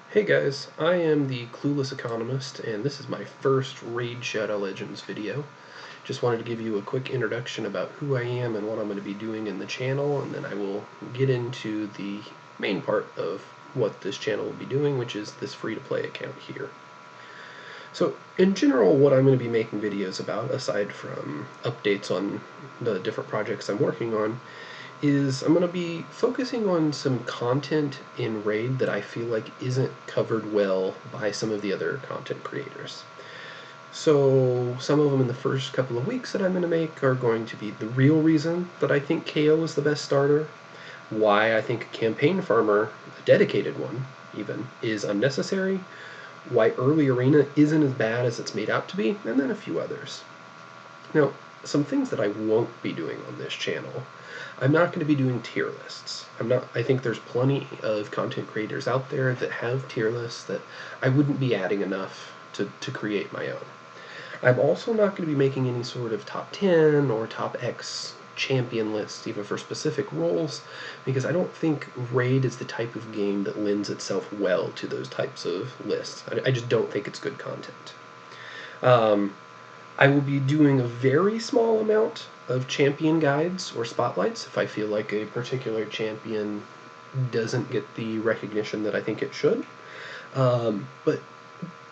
Hey guys, I am the Clueless Economist, and this is my first Raid Shadow Legends video. Just wanted to give you a quick introduction about who I am and what I'm going to be doing in the channel, and then I will get into the main part of what this channel will be doing, which is this free-to-play account here. So, in general, what I'm going to be making videos about, aside from updates on the different projects I'm working on, is I'm going to be focusing on some content in Raid that I feel like isn't covered well by some of the other content creators. So some of them in the first couple of weeks that I'm going to make are going to be the real reason that I think KO is the best starter, why I think a campaign farmer, a dedicated one even, is unnecessary, why early arena isn't as bad as it's made out to be, and then a few others. Now, some things that I won't be doing on this channel. I'm not going to be doing tier lists. I think there's plenty of content creators out there that have tier lists that I wouldn't be adding enough to create my own. I'm also not going to be making any sort of top 10 or top X champion lists, even for specific roles, because I don't think Raid is the type of game that lends itself well to those types of lists. I just don't think it's good content. I will be doing a very small amount of champion guides or spotlights if I feel like a particular champion doesn't get the recognition that I think it should. But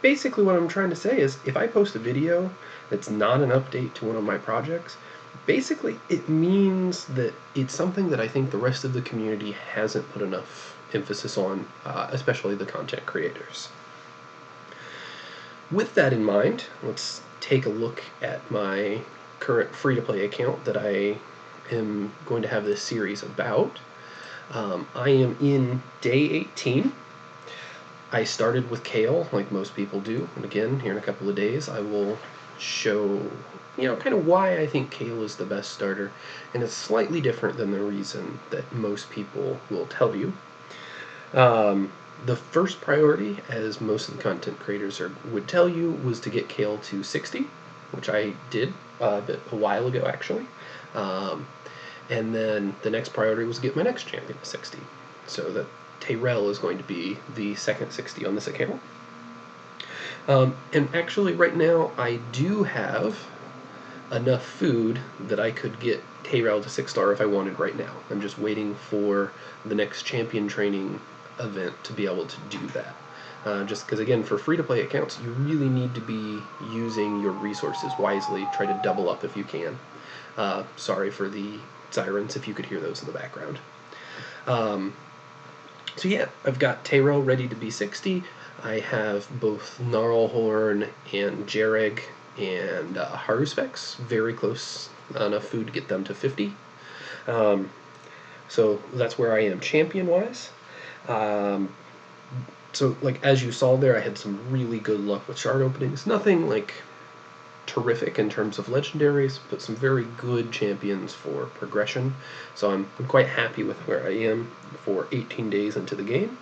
basically what I'm trying to say is if I post a video that's not an update to one of my projects, basically it means that it's something that I think the rest of the community hasn't put enough emphasis on, especially the content creators. With that in mind, let's take a look at my current free-to-play account that I am going to have this series about. I am in day 18. I started with Kale, like most people do, and again, here in a couple of days, I will show, kind of why I think Kale is the best starter, and it's slightly different than the reason that most people will tell you. The first priority, as most of the content creators would tell you, was to get Kale to 60, which I did a while ago, actually. And then the next priority was to get my next champion to 60. So that Tyrell is going to be the second 60 on this account. And actually, right now, I do have enough food that I could get Tyrell to 6-star if I wanted right now. I'm just waiting for the next champion training event to be able to do that. Just because, again, for free-to-play accounts, you really need to be using your resources wisely. Try to double up if you can. Sorry for the sirens if you could hear those in the background. So yeah, I've got Tyrell ready to be 60. I have both Gnarlhorn and Jareg and Haruspex very close enough food to get them to 50. So that's where I am champion-wise. So, like, as you saw there, I had some really good luck with shard openings. Nothing, like, terrific in terms of legendaries, but some very good champions for progression. So I'm quite happy with where I am for 18 days into the game.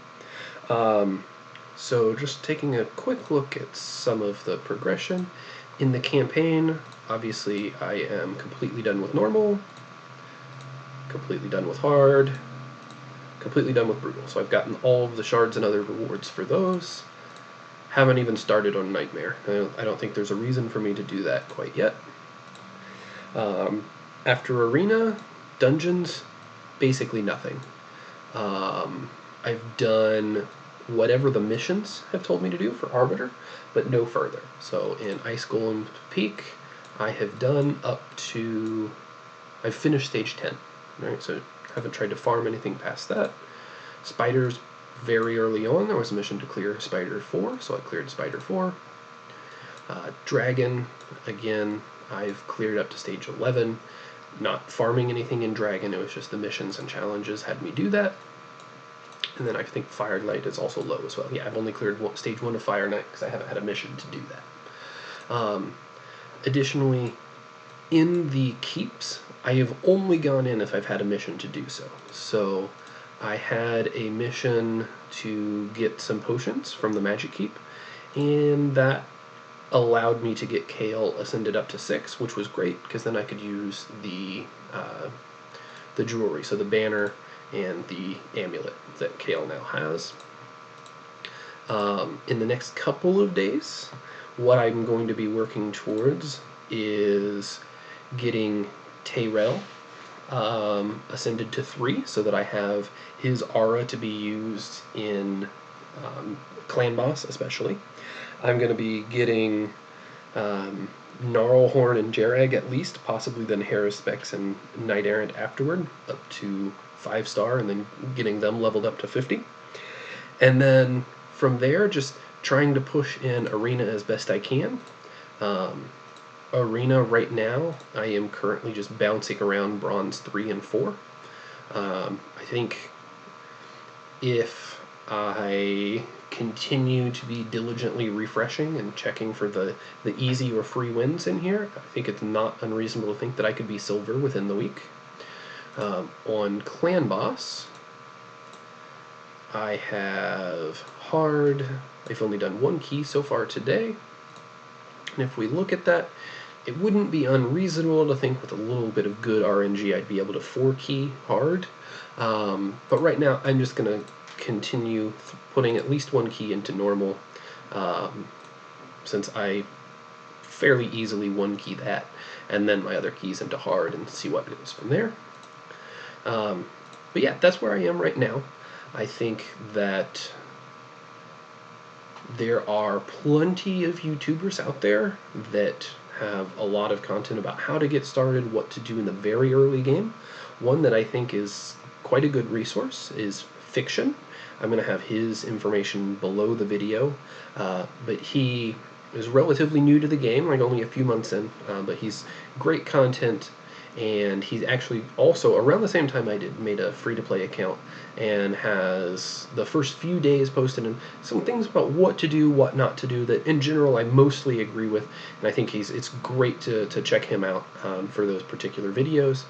So just taking a quick look at some of the progression. In the campaign, obviously I am completely done with normal, completely done with hard, completely done with brutal. So I've gotten all of the shards and other rewards for those. Haven't even started on Nightmare. I don't think there's a reason for me to do that quite yet. After Arena, Dungeons, basically nothing. I've done whatever the missions have told me to do for Arbiter, but no further. So in Ice Golem Peak, I have done up to... I've finished stage 10. Right, so haven't tried to farm anything past that. Spiders, very early on, there was a mission to clear Spider 4, so I cleared Spider 4. Dragon, again, I've cleared up to stage 11. Not farming anything in Dragon, it was just the missions and challenges had me do that. And then I think Firelight is also low as well. Yeah, I've only cleared stage 1 of Fire Knight because I haven't had a mission to do that. Additionally, in the keeps, I have only gone in if I've had a mission to do so. So I had a mission to get some potions from the Magic Keep, and that allowed me to get Kale ascended up to 6, which was great, because then I could use the jewelry, so the banner and the amulet that Kale now has. In the next couple of days, what I'm going to be working towards is getting Tayrel ascended to 3 so that I have his aura to be used in Clan Boss especially. I'm going to be getting Gnarlhorn and Jarag at least, possibly then Haruspex and Knight Errant afterward, up to 5-star, and then getting them leveled up to 50. And then from there, just trying to push in Arena as best I can. Arena right now, I am currently just bouncing around Bronze 3 and 4. I think if I continue to be diligently refreshing and checking for the easy or free wins in here, I think it's not unreasonable to think that I could be silver within the week. On Clan Boss, I have hard. I've only done 1 key so far today. And if we look at that, it wouldn't be unreasonable to think with a little bit of good RNG I'd be able to 4-key hard. But right now I'm just going to continue putting at least 1 key into normal, since I fairly easily 1-key that, and then my other keys into hard and see what goes from there. But yeah, that's where I am right now. I think that there are plenty of YouTubers out there that have a lot of content about how to get started, what to do in the very early game. One that I think is quite a good resource is Phixion. I'm going to have his information below the video, but he is relatively new to the game, like only a few months in, but he's great content. And he's actually also, around the same time I did, made a free-to-play account and has the first few days posted in some things about what to do, what not to do, that in general I mostly agree with, and I think it's great to check him out for those particular videos.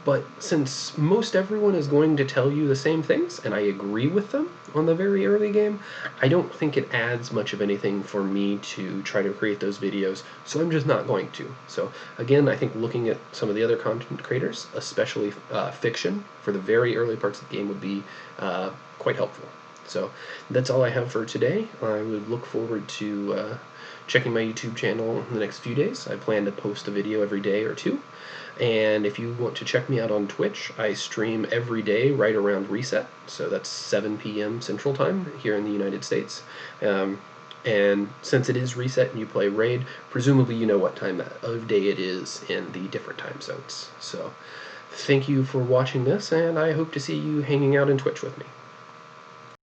But since most everyone is going to tell you the same things, and I agree with them on the very early game, I don't think it adds much of anything for me to try to create those videos, so I'm just not going to. So again, I think looking at some of the other content creators, especially Phixion, for the very early parts of the game would be quite helpful. So that's all I have for today. I would look forward to checking my YouTube channel in the next few days. I plan to post a video every day or two. And if you want to check me out on Twitch, I stream every day right around reset. So that's 7 p.m. Central Time here in the United States. And since it is reset and you play Raid, presumably you know what time of day it is in the different time zones. So thank you for watching this, and I hope to see you hanging out in Twitch with me.